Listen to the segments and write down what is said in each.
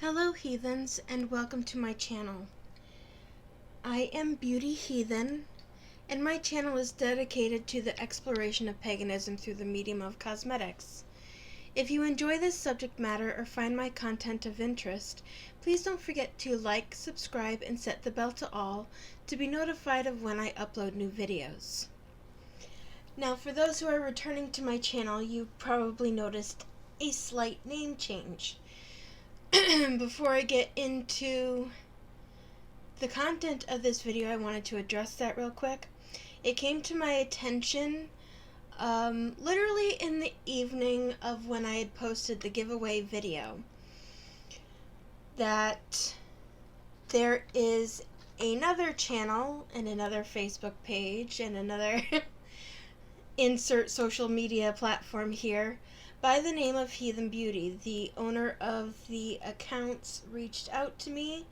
Hello heathens, and welcome to my channel. I am Beauty Heathen, and my channel is dedicated to the exploration of paganism through the medium of cosmetics. If you enjoy this subject matter or find my content of interest, please don't forget to like, subscribe, and set the bell to all to be notified of when I upload new videos. Now, for those who are returning to my channel, you probably noticed a slight name change. Before I get into the content of this video, I wanted to address that real quick. It came to my attention literally in the evening of when I had posted the giveaway video that there is another channel and another Facebook page and another insert social media platform here by the name of Heathen Beauty. The owner of the accounts reached out to me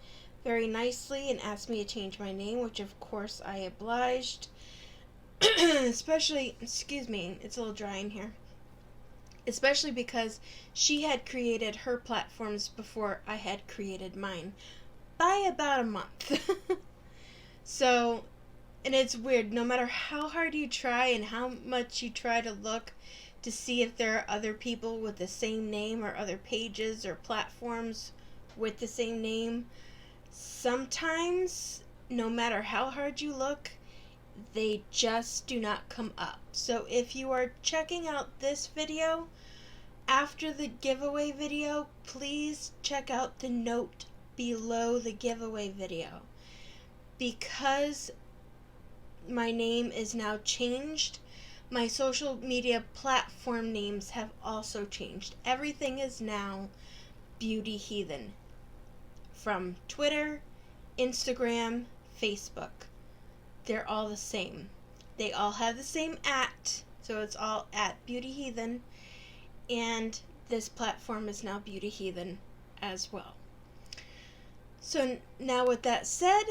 very nicely and asked me to change my name, which of course I obliged. Especially, excuse me, it's a little dry in here. Especially because she had created her platforms before I had created mine by about a month. So, and it's weird, no matter how hard you try and how much you try to look to see if there are other people with the same name or other pages or platforms with the same name, sometimes, no matter how hard you look, they just do not come up. So if you are checking out this video after the giveaway video, please check out the note below the giveaway video. Because my name is now changed, my social media platform names have also changed. Everything is now Beauty Heathen. From Twitter, Instagram, Facebook. They're all the same. They all have the same @, so it's all @Beauty Heathen. And this platform is now Beauty Heathen as well. So now with that said,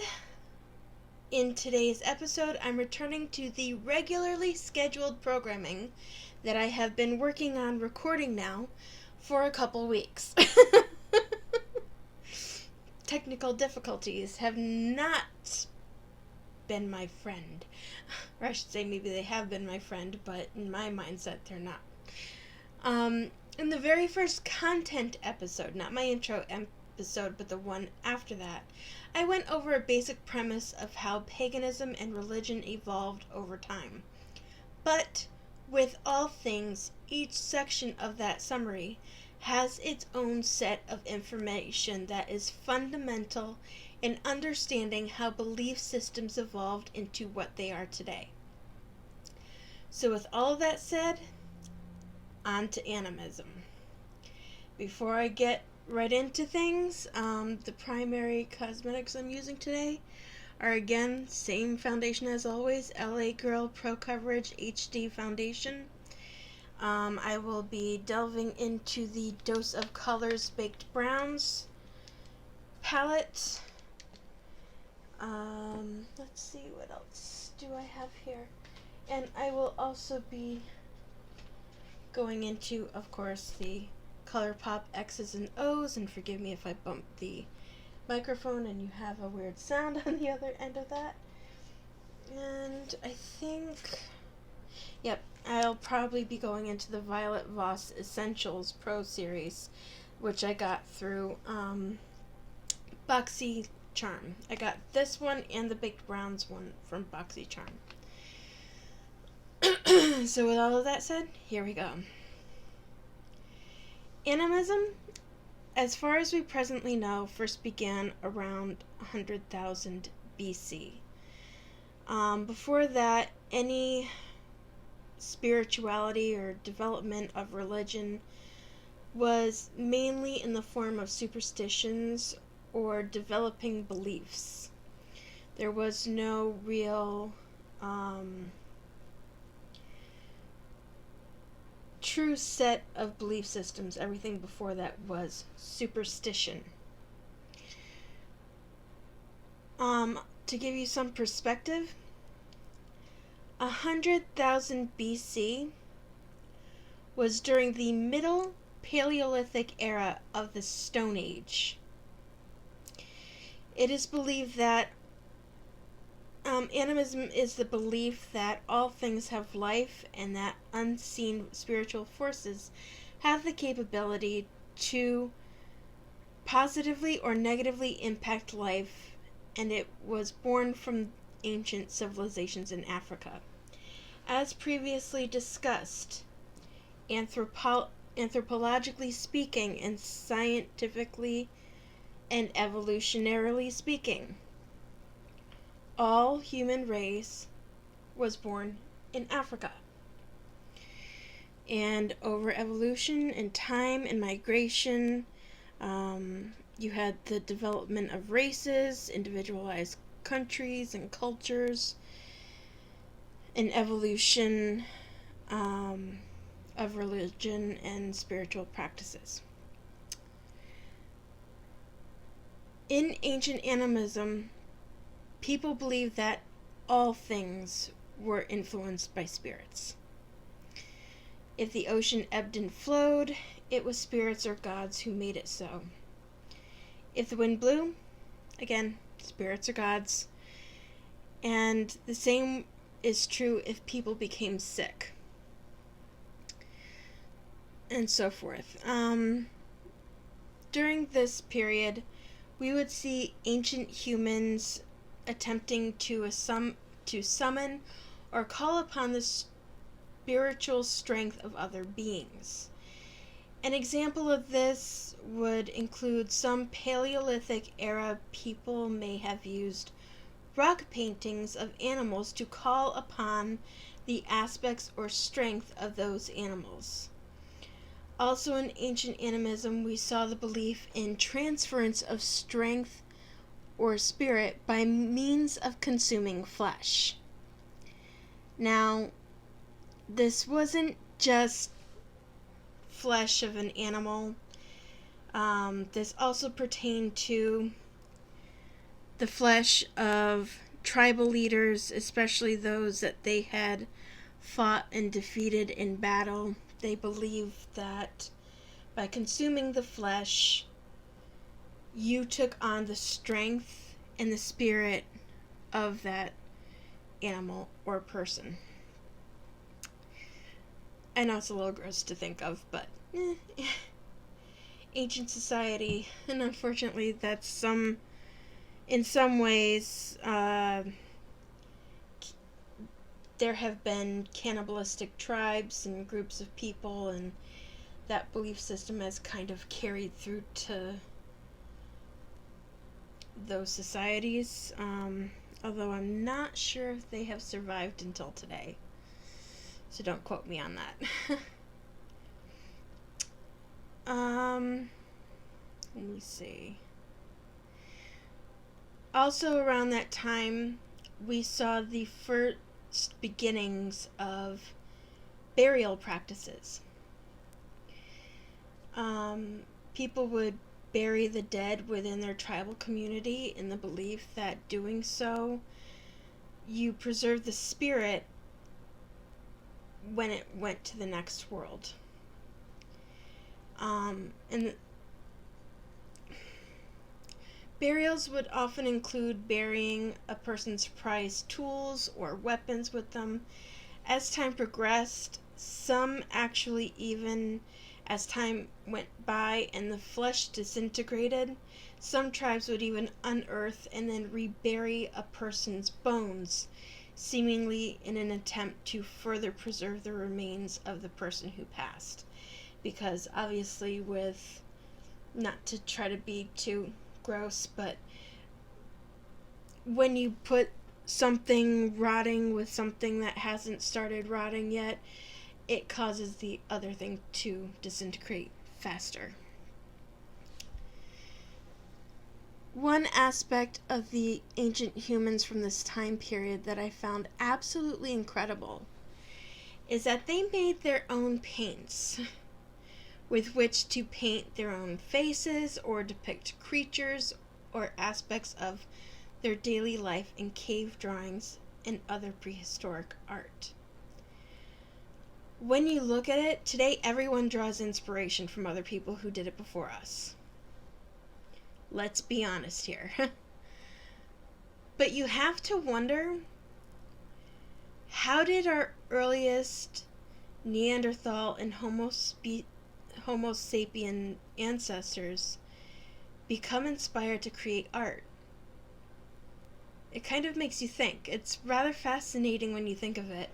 in today's episode, I'm returning to the regularly scheduled programming that I have been working on recording now for a couple weeks. Technical difficulties have not been my friend. Or I should say maybe they have been my friend, but in my mindset they're not. In the very first content episode, not my intro episode, but the one after that, I went over a basic premise of how paganism and religion evolved over time. But with all things, each section of that summary has its own set of information that is fundamental in understanding how belief systems evolved into what they are today. So with all of that said, on to animism. Before I get right into things, the primary cosmetics I'm using today are, again, same foundation as always, LA Girl Pro Coverage HD Foundation. I will be delving into the Dose of Colors Baked Browns palette. Let's see, what else do I have here? And I will also be going into, of course, the ColourPop X's and O's, and forgive me if I bump the microphone and you have a weird sound on the other end of that. And I think, yep, I'll probably be going into the Violet Voss Essentials Pro Series, which I got through BoxyCharm. I got this one and the Baked Browns one from BoxyCharm. So with all of that said, here we go. Animism, as far as we presently know, first began around 100,000 BC. Before that, any spirituality or development of religion was mainly in the form of superstitions or developing beliefs. There was no real true set of belief systems. Everything before that was superstition. To give you some perspective, 100,000 BC was during the Middle Paleolithic era of the Stone Age. It is believed that animism is the belief that all things have life and that unseen spiritual forces have the capability to positively or negatively impact life, and it was born from ancient civilizations in Africa. As previously discussed, anthropologically speaking and scientifically and evolutionarily speaking, all human race was born in Africa. And over evolution and time and migration, you had the development of races, individualized countries and cultures, and evolution of religion and spiritual practices. In ancient animism, people believed that all things were influenced by spirits. If the ocean ebbed and flowed, it was spirits or gods who made it so. If the wind blew, again, spirits or gods. And the same is true if people became sick. And so forth. During this period, we would see ancient humans attempting to summon or call upon the spiritual strength of other beings. An example of this would include some Paleolithic era people may have used rock paintings of animals to call upon the aspects or strength of those animals. Also in ancient animism, we saw the belief in transference of strength or spirit by means of consuming flesh. Now, this wasn't just flesh of an animal. This also pertained to the flesh of tribal leaders, especially those that they had fought and defeated in battle. They believed that by consuming the flesh, you took on the strength and the spirit of that animal or person. I know it's a little gross to think of, but ancient society, and unfortunately that's in some ways, there have been cannibalistic tribes and groups of people, and that belief system has kind of carried through to those societies, although I'm not sure if they have survived until today. So don't quote me on that. Let me see. Also around that time, we saw the first beginnings of burial practices. People would bury the dead within their tribal community in the belief that doing so, you preserve the spirit when it went to the next world. And burials would often include burying a person's prized tools or weapons with them. As time progressed, some actually, even as time went by and the flesh disintegrated, some tribes would even unearth and then rebury a person's bones, seemingly in an attempt to further preserve the remains of the person who passed. Because obviously, with, not to try to be too gross, but when you put something rotting with something that hasn't started rotting yet, it causes the other thing to disintegrate faster. One aspect of the ancient humans from this time period that I found absolutely incredible is that they made their own paints with which to paint their own faces or depict creatures or aspects of their daily life in cave drawings and other prehistoric art. When you look at it, today everyone draws inspiration from other people who did it before us. Let's be honest here. But you have to wonder, how did our earliest Neanderthal and Homo sapien ancestors become inspired to create art? It kind of makes you think. It's rather fascinating when you think of it.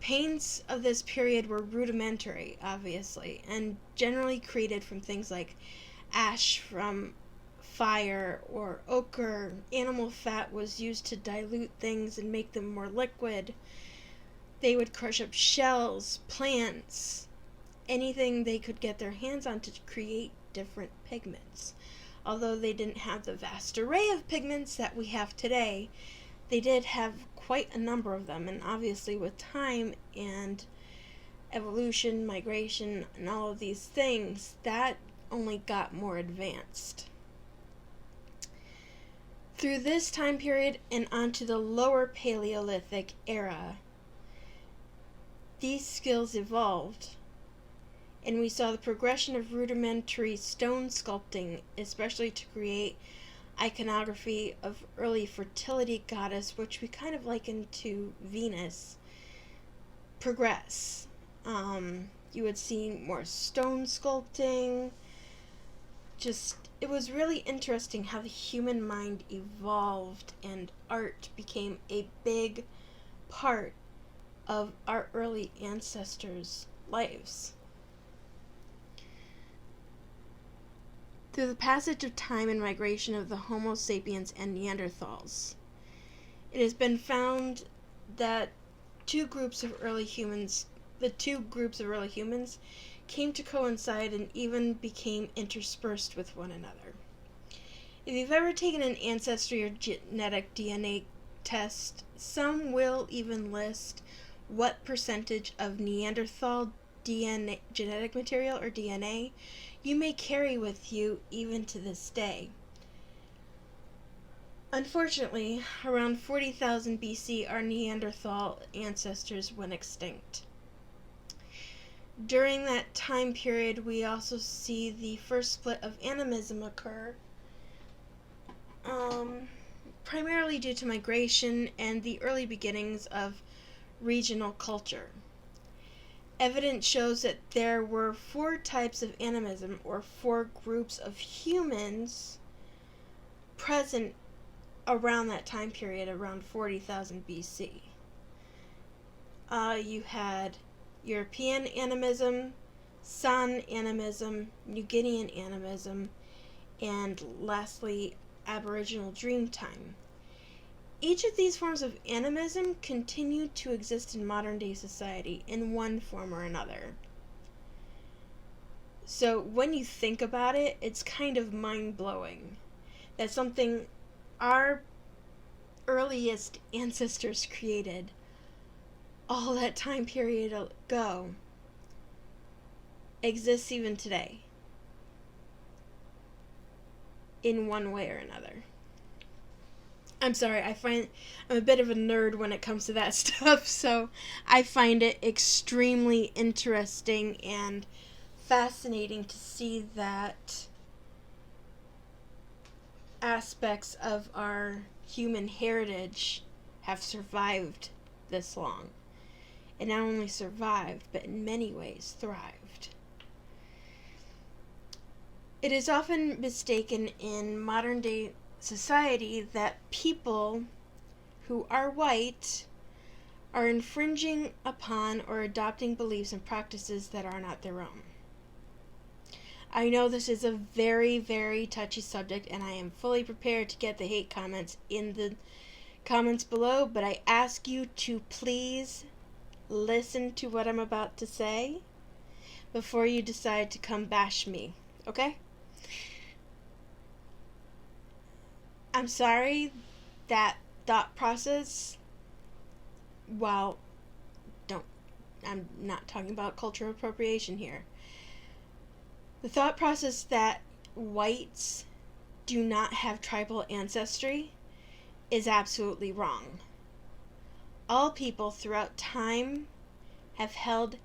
Paints of this period were rudimentary, obviously, and generally created from things like ash from fire or ochre. Animal fat was used to dilute things and make them more liquid. They would crush up shells, plants, anything they could get their hands on to create different pigments. Although they didn't have the vast array of pigments that we have today, they did have quite a number of them, and obviously with time and evolution, migration, and all of these things, that only got more advanced. Through this time period and onto the lower Paleolithic era, these skills evolved, and we saw the progression of rudimentary stone sculpting, especially to create iconography of early fertility goddess, which we kind of liken to Venus, progress. You would see more stone sculpting. It was really interesting how the human mind evolved and art became a big part of our early ancestors' lives. Through the passage of time and migration of the Homo sapiens and Neanderthals, it has been found that the two groups of early humans came to coincide and even became interspersed with one another. If you've ever taken an ancestry or genetic DNA test, some will even list what percentage of Neanderthal DNA, genetic material or DNA, you may carry with you even to this day. Unfortunately, around 40,000 BC, our Neanderthal ancestors went extinct. During that time period, we also see the first split of animism occur, primarily due to migration and the early beginnings of regional culture. Evidence shows that there were 4 types of animism, or 4 groups of humans present around that time period, around 40,000 BC. You had European animism, San animism, New Guinean animism, and lastly, Aboriginal Dreamtime. Each of these forms of animism continue to exist in modern-day society in one form or another. So when you think about it, it's kind of mind-blowing that something our earliest ancestors created all that time period ago exists even today in one way or another. I'm sorry, I'm a bit of a nerd when it comes to that stuff, so I find it extremely interesting and fascinating to see that aspects of our human heritage have survived this long. And not only survived, but in many ways thrived. It is often mistaken in modern day society that people who are white are infringing upon or adopting beliefs and practices that are not their own. I know this is a very, very touchy subject, and I am fully prepared to get the hate comments in the comments below, but I ask you to please listen to what I'm about to say before you decide to come bash me, okay? I'm sorry that thought process, I'm not talking about cultural appropriation here. The thought process that whites do not have tribal ancestry is absolutely wrong. All people throughout time have held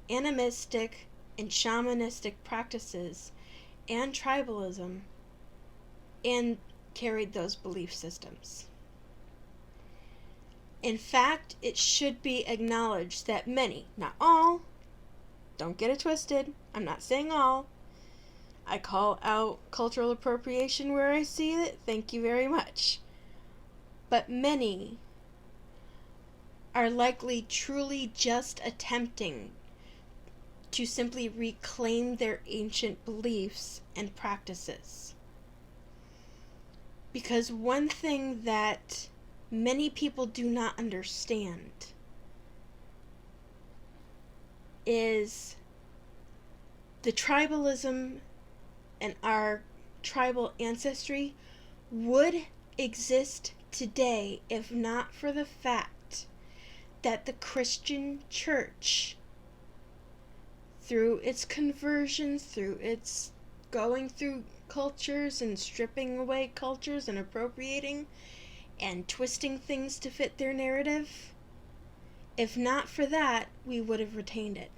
animistic and shamanistic practices and tribalism and carried those belief systems. In fact, it should be acknowledged that many, not all, don't get it twisted, I'm not saying all, I call out cultural appropriation where I see it, thank you very much, but many are likely truly just attempting to simply reclaim their ancient beliefs and practices. Because one thing that many people do not understand is the tribalism and our tribal ancestry would exist today if not for the fact that the Christian church, through its conversions, through its going through cultures and stripping away cultures and appropriating and twisting things to fit their narrative, if not for that, we would have retained it.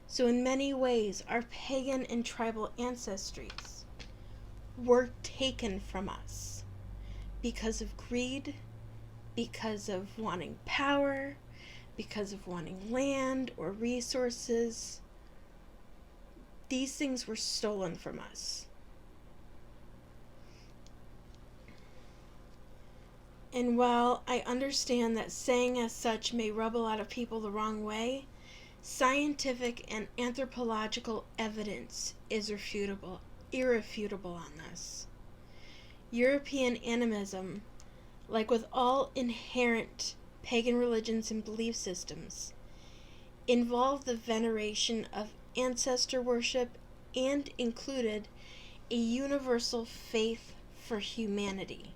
So in many ways, our pagan and tribal ancestries were taken from us because of greed, because of wanting power, because of wanting land or resources. These things were stolen from us. And while I understand that saying as such may rub a lot of people the wrong way, scientific and anthropological evidence is irrefutable on this. European animism, like with all inherent pagan religions and belief systems, involved the veneration of ancestor worship and included a universal faith for humanity.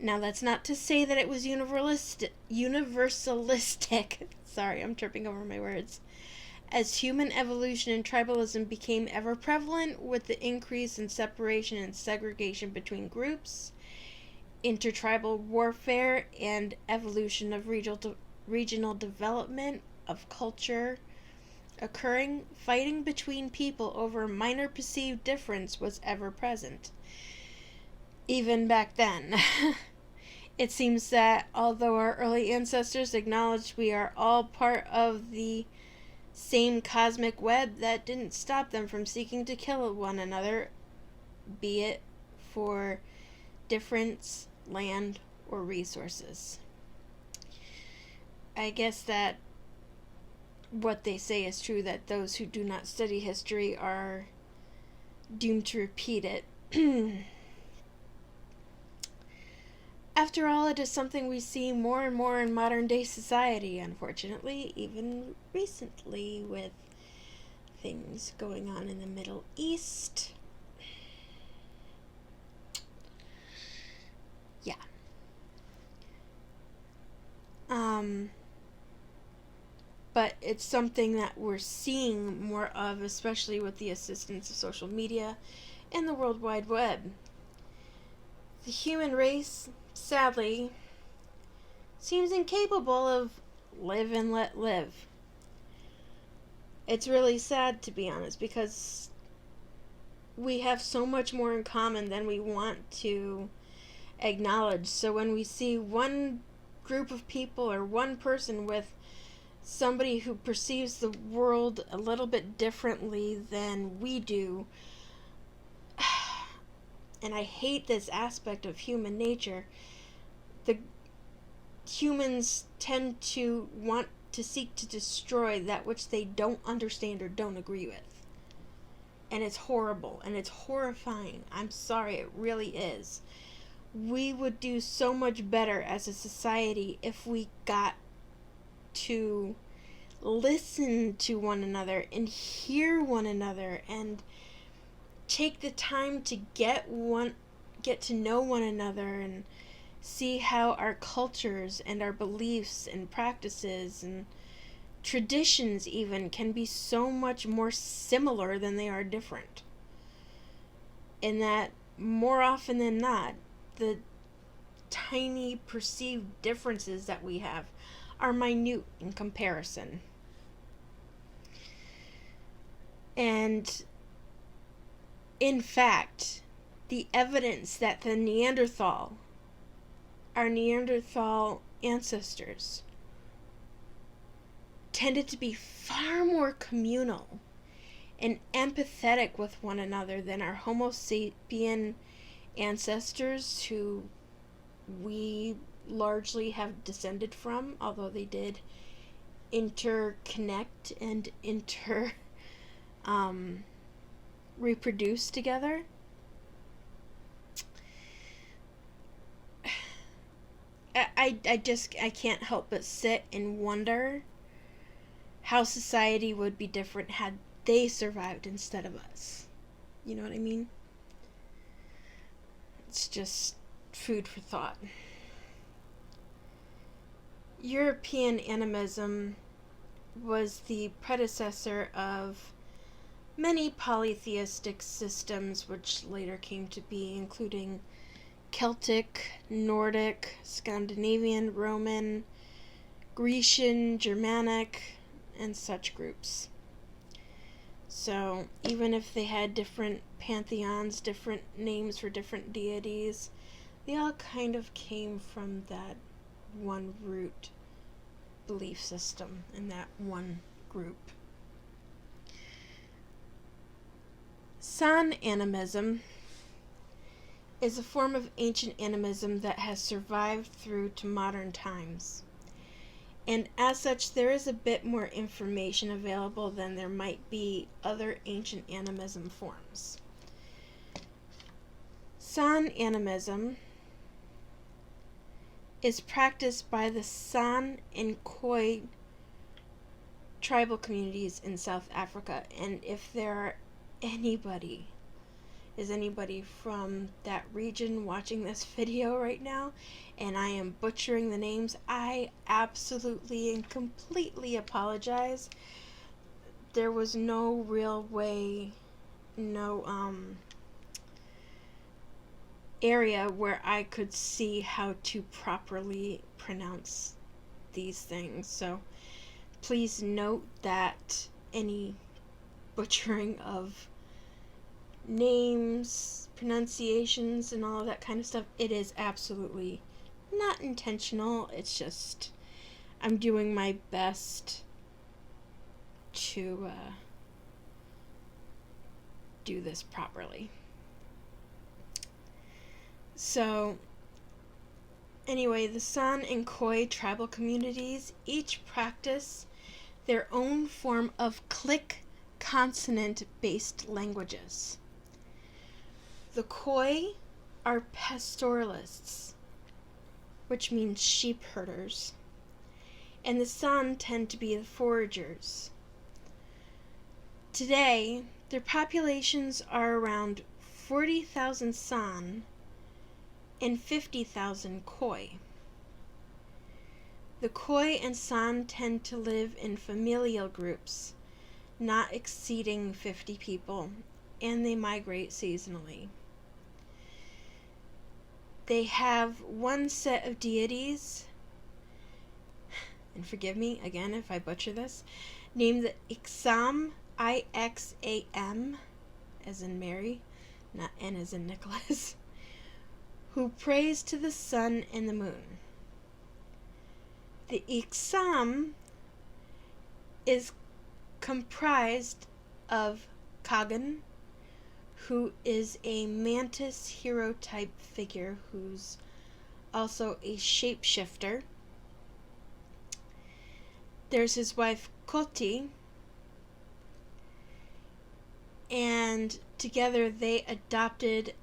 Now, that's not to say that it was universalistic. Sorry, I'm tripping over my words. As human evolution and tribalism became ever prevalent with the increase in separation and segregation between groups, intertribal warfare, and evolution of regional development of culture occurring, fighting between people over minor perceived difference was ever present. Even back then. It seems that although our early ancestors acknowledged we are all part of the same cosmic web, that didn't stop them from seeking to kill one another, be it for difference, land, or resources. I guess that what they say is true, that those who do not study history are doomed to repeat it. After all, it is something we see more and more in modern day society, unfortunately, even recently with things going on in the Middle East. Yeah. But it's something that we're seeing more of, especially with the assistance of social media and the World Wide Web. The human race, sadly, seems incapable of live and let live. It's really sad, to be honest, because we have so much more in common than we want to acknowledge. So when we see one group of people or one person with somebody who perceives the world a little bit differently than we do, and I hate this aspect of human nature, the humans tend to want to seek to destroy that which they don't understand or don't agree with. And it's horrible and it's horrifying. I'm sorry, it really is. We would do so much better as a society if we got to listen to one another and hear one another and take the time to get to know one another and see how our cultures and our beliefs and practices and traditions even can be so much more similar than they are different. And that more often than not, the tiny perceived differences that we have are minute in comparison. And in fact, the evidence that the Neanderthal our Neanderthal ancestors tended to be far more communal and empathetic with one another than our Homo sapien ancestors, who we largely have descended from, although they did interconnect and reproduce together. I can't help but sit and wonder how society would be different had they survived instead of us. You know what I mean? It's just food for thought. European animism was the predecessor of many polytheistic systems which later came to be, including Celtic, Nordic, Scandinavian, Roman, Grecian, Germanic, and such groups. So even if they had different pantheons, different names for different deities, they all kind of came from that one root belief system in that one group. San animism is a form of ancient animism that has survived through to modern times. And as such, there is a bit more information available than there might be other ancient animism forms. San animism is practiced by the San and Khoi tribal communities in South Africa. And if there are anybody from that region watching this video right now, and I am butchering the names, I absolutely and completely apologize. There was no real way, area where I could see how to properly pronounce these things. So please note that any butchering of names, pronunciations, and all of that kind of stuff, it is absolutely not intentional. It's just I'm doing my best to do this properly. So anyway, the San and Khoi tribal communities each practice their own form of click consonant-based languages. The Khoi are pastoralists, which means sheep herders, and the San tend to be the foragers. Today, their populations are around 40,000 San and 50,000 Khoi. The Khoi and San tend to live in familial groups, not exceeding 50 people, and they migrate seasonally. They have one set of deities, and forgive me again if I butcher this, named the Ixam, I-X-A-M, as in Mary, not N as in Nicholas, who prays to the sun and the moon. The Ixam is comprised of Kagan, who is a mantis hero type figure who's also a shapeshifter. There's his wife Koti, and together they adopted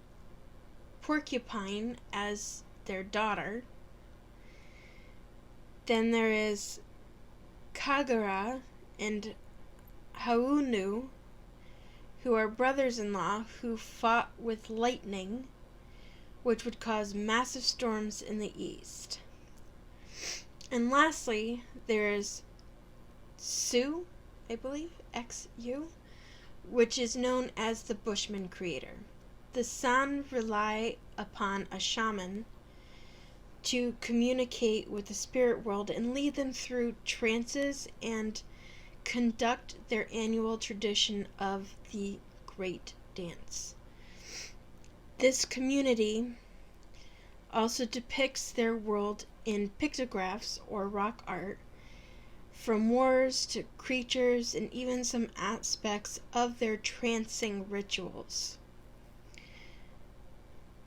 Porcupine as their daughter. Then there is Kagara and Haunu, who are brothers-in-law who fought with lightning, which would cause massive storms in the east. And lastly, there is Su, I believe, X-U, which is known as the Bushman creator. The San rely upon a shaman to communicate with the spirit world and lead them through trances and conduct their annual tradition of the Great Dance. This community also depicts their world in pictographs or rock art, from wars to creatures and even some aspects of their trancing rituals.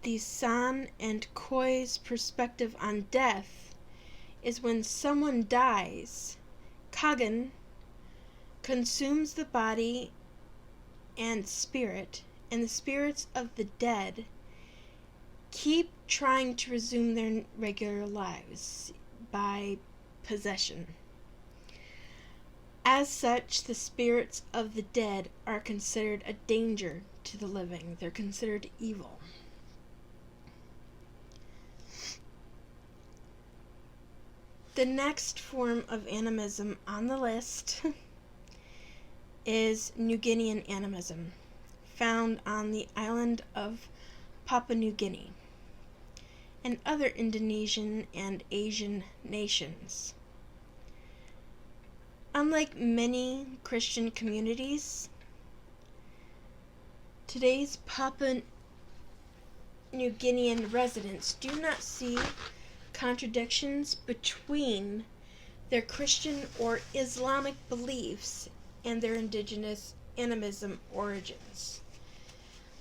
The San and Khoi's perspective on death is when someone dies, Kagan consumes the body and spirit, and the spirits of the dead keep trying to resume their regular lives by possession. As such, the spirits of the dead are considered a danger to the living. They're considered evil. The next form of animism on the list is New Guinean animism, found on the island of Papua New Guinea and other Indonesian and Asian nations. Unlike many Christian communities, today's Papua New Guinean residents do not see contradictions between their Christian or Islamic beliefs and their indigenous animism origins.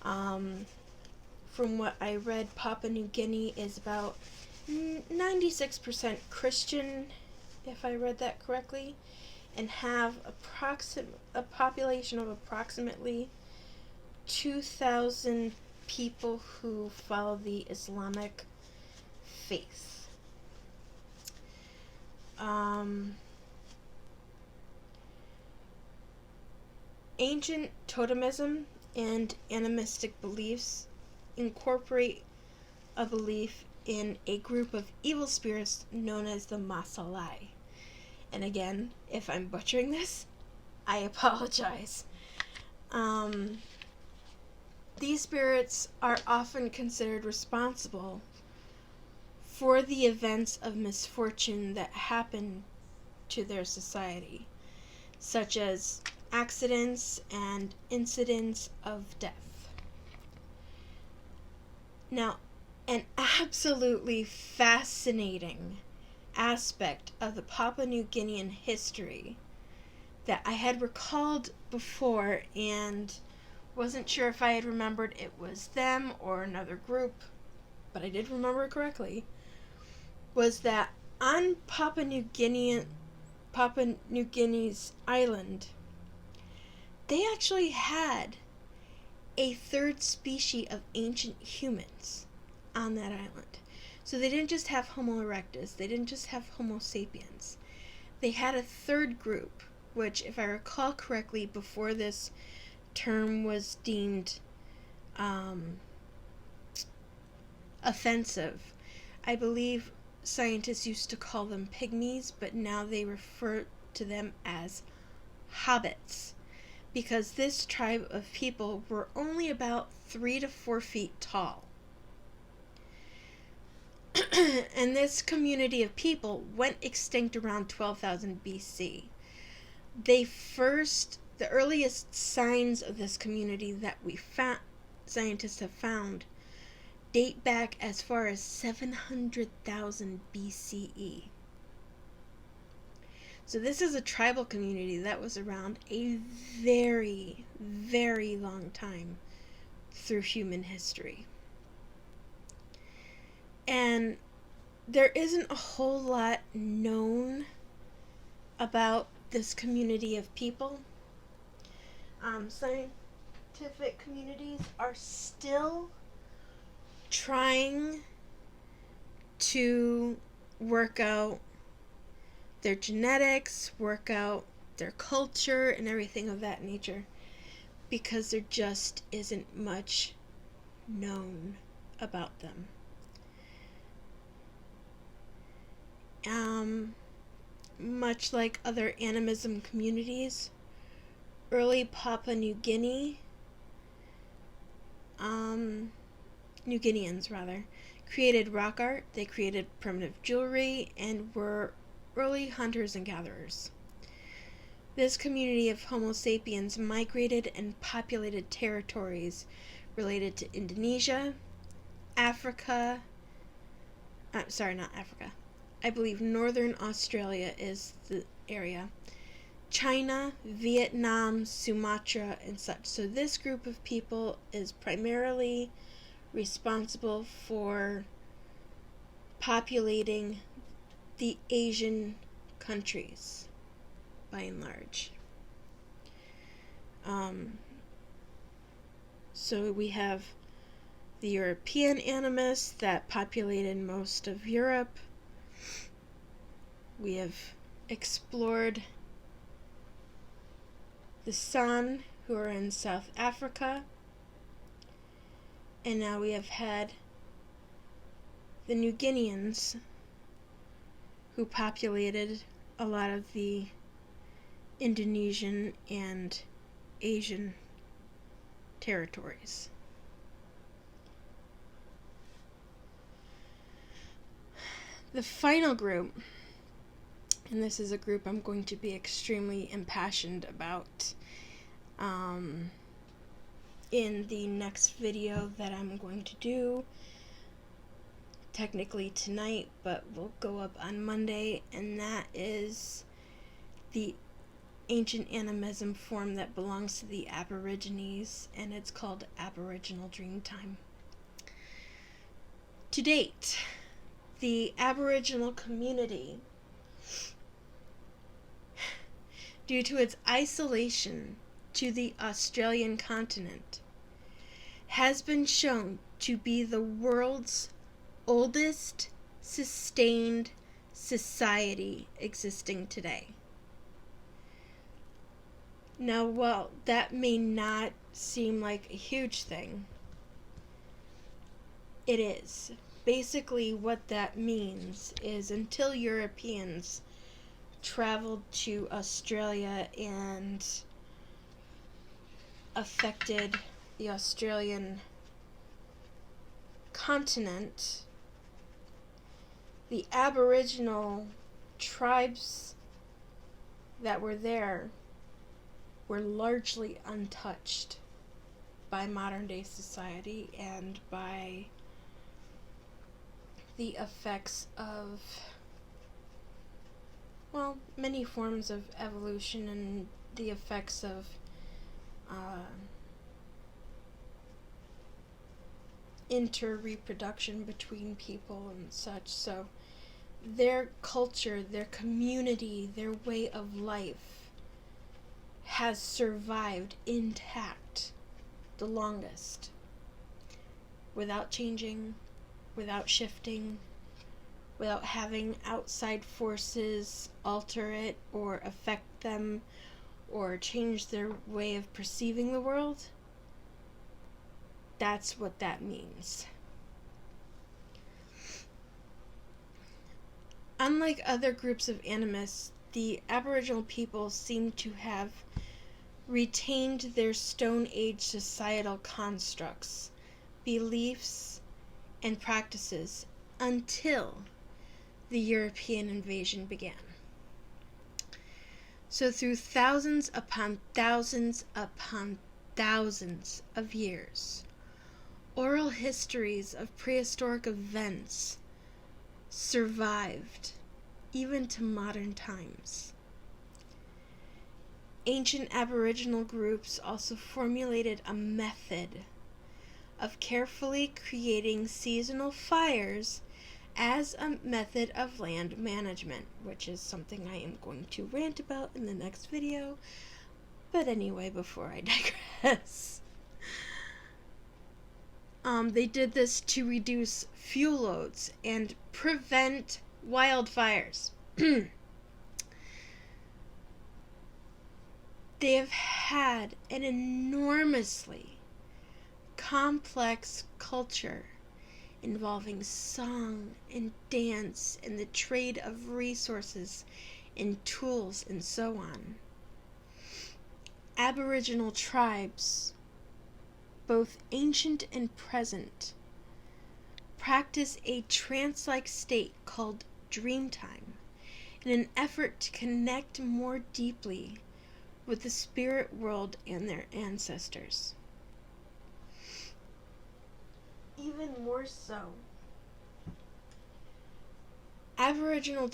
From what I read, Papua New Guinea is about 96% Christian, if I read that correctly, and have a population of approximately 2,000 people who follow the Islamic faith. Ancient totemism and animistic beliefs incorporate a belief in a group of evil spirits known as the Masalai. And again, if I'm butchering this, I apologize. These spirits are often considered responsible for the events of misfortune that happen to their society, such as accidents and incidents of death. Now, an absolutely fascinating aspect of the Papua New Guinean history that I had recalled before and wasn't sure if I had remembered it was them or another group, but I did remember it correctly, was that on Papua New Guinea's island, they actually had a third species of ancient humans on that island. So they didn't just have Homo erectus, they didn't just have Homo sapiens. They had a third group, which, if I recall correctly, before this term was deemed offensive, I believe scientists used to call them pygmies, but now they refer to them as Hobbits, because this tribe of people were only about 3 to 4 feet tall. And this community of people went extinct around 12,000 BC. The earliest signs of this community that scientists have found date back as far as 700,000 BCE. So this is a tribal community that was around a very, very long time through human history. And there isn't a whole lot known about this community of people. Scientific communities are still trying to work out their genetics, work out their culture, and everything of that nature, because there just isn't much known about them. Much like other animism communities, early Papua New Guinea, New Guineans rather, created rock art, they created primitive jewelry, and were early hunters and gatherers. This community of Homo sapiens migrated and populated territories related to Indonesia, Africa, sorry, not Africa. I believe Northern Australia is the area. China, Vietnam, Sumatra, and such. So this group of people is primarily responsible for populating the Asian countries, by and large. So we have the European animists that populated most of Europe. We have explored the San, who are in South Africa. And now we have had the New Guineans, who populated a lot of the Indonesian and Asian territories. The final group, and this is a group I'm going to be extremely impassioned about in the next video that I'm going to do, technically tonight, but will go up on Monday, and that is the ancient animism form that belongs to the Aborigines, and it's called Aboriginal Dreamtime. To date, the Aboriginal community, due to its isolation to the Australian continent, has been shown to be the world's oldest sustained society existing today. Now, while that may not seem like a huge thing, it is. Basically, what that means is until Europeans traveled to Australia and affected the Australian continent, the Aboriginal tribes that were there were largely untouched by modern day society and by the effects of, well, many forms of evolution and the effects of inter-reproduction between people and such. So their culture, their community, their way of life has survived intact the longest, without changing, without shifting, without having outside forces alter it or affect them or change their way of perceiving the world. That's what that means. Unlike other groups of animists, the Aboriginal people seem to have retained their Stone Age societal constructs, beliefs, and practices until the European invasion began. So through thousands upon thousands upon thousands of years, oral histories of prehistoric events survived even to modern times. Ancient Aboriginal groups also formulated a method of carefully creating seasonal fires as a method of land management, which is something I am going to rant about in the next video. But anyway, before I digress, they did this to reduce fuel loads and prevent wildfires. They have had an enormously complex culture involving song and dance and the trade of resources and tools and so on. Aboriginal tribes, both ancient and present, practice a trance-like state called dreamtime in an effort to connect more deeply with the spirit world and their ancestors. Even more so, Aboriginal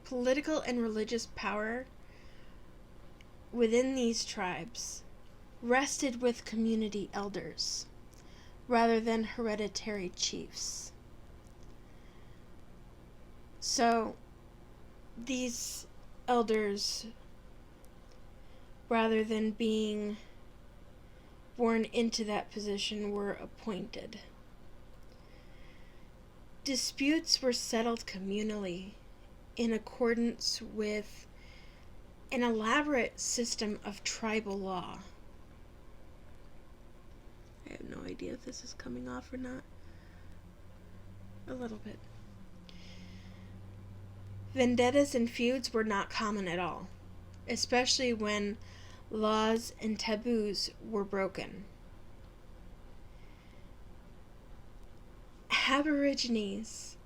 political and religious power within these tribes rested with community elders rather than hereditary chiefs. So these elders, rather than being born into that position, were appointed. Disputes were settled communally in accordance with an elaborate system of tribal law. I have no idea if this is coming off or not. A little bit. Vendettas and feuds were not common at all, especially when laws and taboos were broken. Aborigines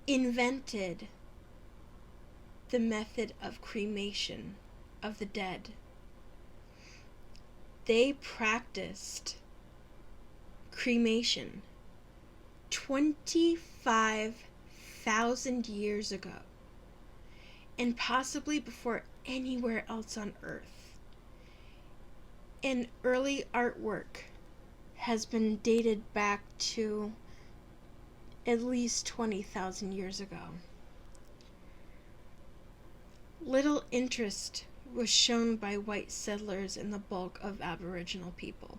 invented the method of cremation of the dead. They practiced cremation 25,000 years ago, and possibly before anywhere else on Earth. And early artwork has been dated back to at least 20,000 years ago. Little interest was shown by white settlers in the bulk of Aboriginal people.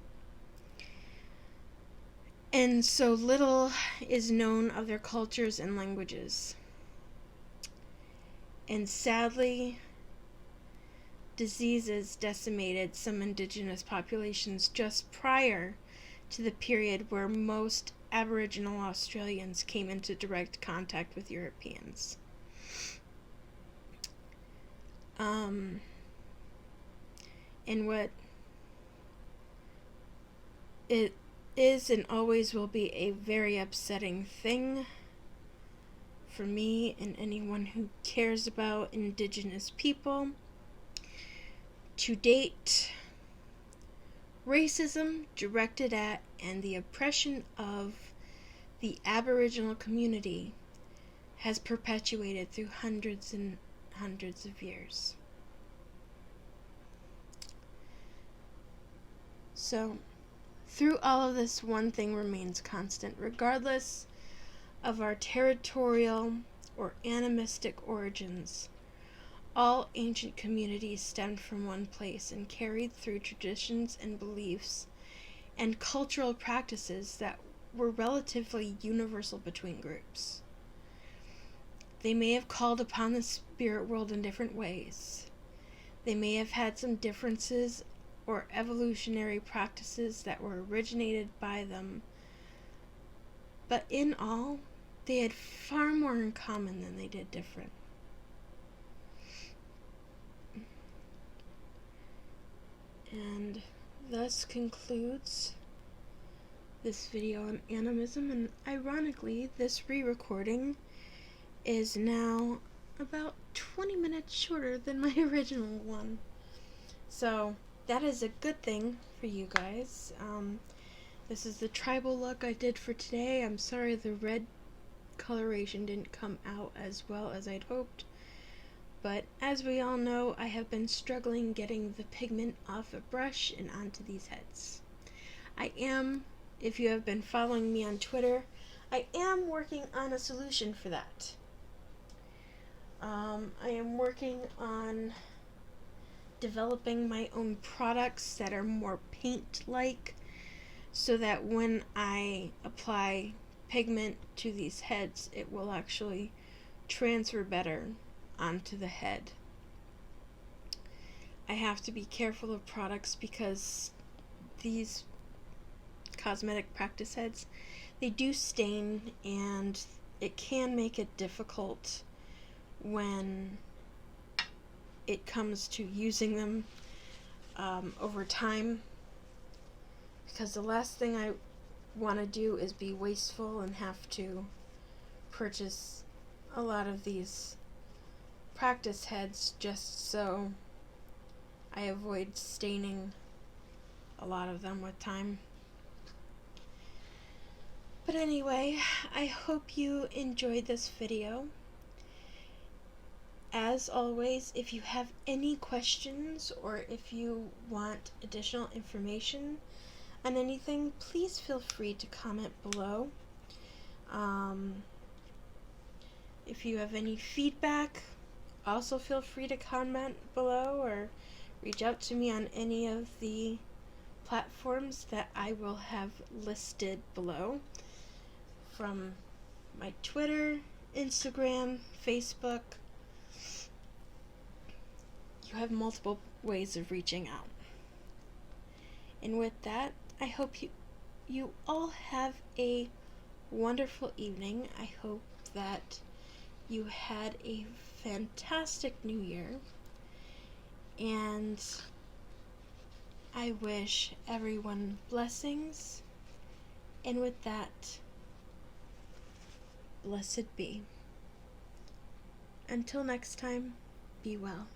And so little is known of their cultures and languages. And sadly, diseases decimated some indigenous populations just prior to the period where most Aboriginal Australians came into direct contact with Europeans. And what it is and always will be a very upsetting thing for me and anyone who cares about Indigenous people. To date, racism directed at and the oppression of the Aboriginal community has perpetuated through hundreds and hundreds of years. So, through all of this, one thing remains constant, regardless of our territorial or animistic origins. All ancient communities stemmed from one place and carried through traditions and beliefs and cultural practices that were relatively universal between groups. They may have called upon the spirit world in different ways. They may have had some differences or evolutionary practices that were originated by them, but in all, they had far more in common than they did different. And thus concludes this video on animism, and ironically, this re-recording is now about 20 minutes shorter than my original one. So, that is a good thing for you guys. This is the tribal look I did for today. I'm sorry the red coloration didn't come out as well as I'd hoped. But as we all know, I have been struggling getting the pigment off a brush and onto these heads. I am, if you have been following me on Twitter, I am working on a solution for that. I am working on developing my own products that are more paint-like, so that when I apply pigment to these heads, it will actually transfer better onto the head. I have to be careful of products because these cosmetic practice heads, they do stain, and it can make it difficult when it comes to using them over time, because the last thing I want to do is be wasteful and have to purchase a lot of these practice heads just so I avoid staining a lot of them with time. But anyway, I hope you enjoyed this video. As always, if you have any questions or if you want additional information on anything, please feel free to comment below. If you have any feedback, also feel free to comment below or reach out to me on any of the platforms that I will have listed below, from my Twitter, Instagram, Facebook. You have multiple ways of reaching out. And with that, I hope you all have a wonderful evening. I hope that you had a fantastic new year, and I wish everyone blessings, and with that, blessed be. Until next time, be well.